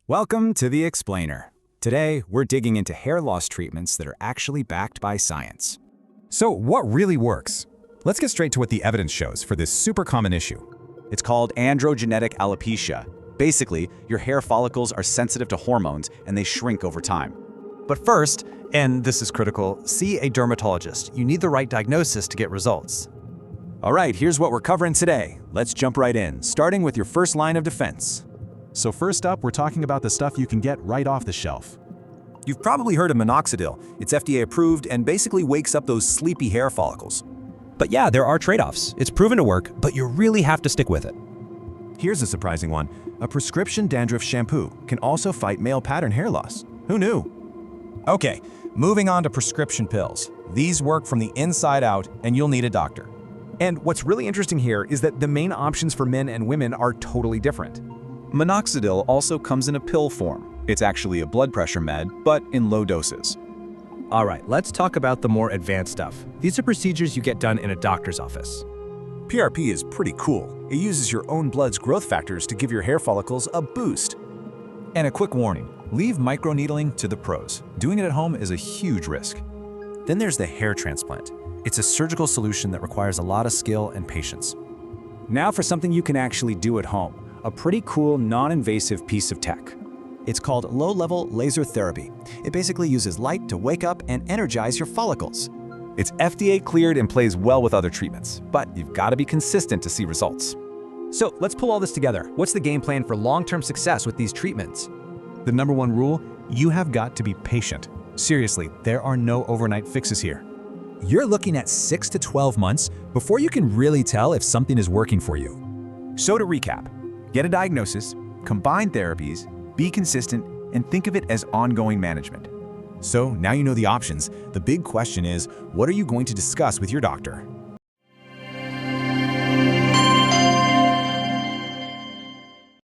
Welcome to The Explainer. Today, we're digging into hair loss treatments that are actually backed by science. So what really works? Let's get straight to what the evidence shows for this super common issue. It's called androgenetic alopecia. Basically, your hair follicles are sensitive to hormones and they shrink over time. But first, and this is critical, see a dermatologist. You need the right diagnosis to get results. All right, here's what we're covering today. Let's jump right in, starting with your first line of defense. So first up, we're talking about the stuff you can get right off the shelf. You've probably heard of Minoxidil. It's FDA approved and basically wakes up those sleepy hair follicles. But yeah, there are trade-offs. It's proven to work, but you really have to stick with it. Here's a surprising one. A prescription dandruff shampoo can also fight male pattern hair loss. Who knew? Okay, moving on to prescription pills. These work from the inside out, and you'll need a doctor. And what's really interesting here is that the main options for men and women are totally different. Minoxidil also comes in a pill form. It's actually a blood pressure med, but in low doses. All right, let's talk about the more advanced stuff. These are procedures you get done in a doctor's office. PRP is pretty cool. It uses your own blood's growth factors to give your hair follicles a boost. And a quick warning, leave microneedling to the pros. Doing it at home is a huge risk. Then there's the hair transplant. It's a surgical solution that requires a lot of skill and patience. Now for something you can actually do at home. A pretty cool, non-invasive piece of tech. It's called low-level laser therapy. It basically uses light to wake up and energize your follicles. It's FDA cleared and plays well with other treatments, but you've got to be consistent to see results. So let's pull all this together. What's the game plan for long-term success with these treatments? The number one rule, you have got to be patient. Seriously, there are no overnight fixes here. You're looking at 6 to 12 months before you can really tell if something is working for you. So to recap, get a diagnosis, combine therapies, be consistent, and think of it as ongoing management. So now you know the options. The big question is, what are you going to discuss with your doctor?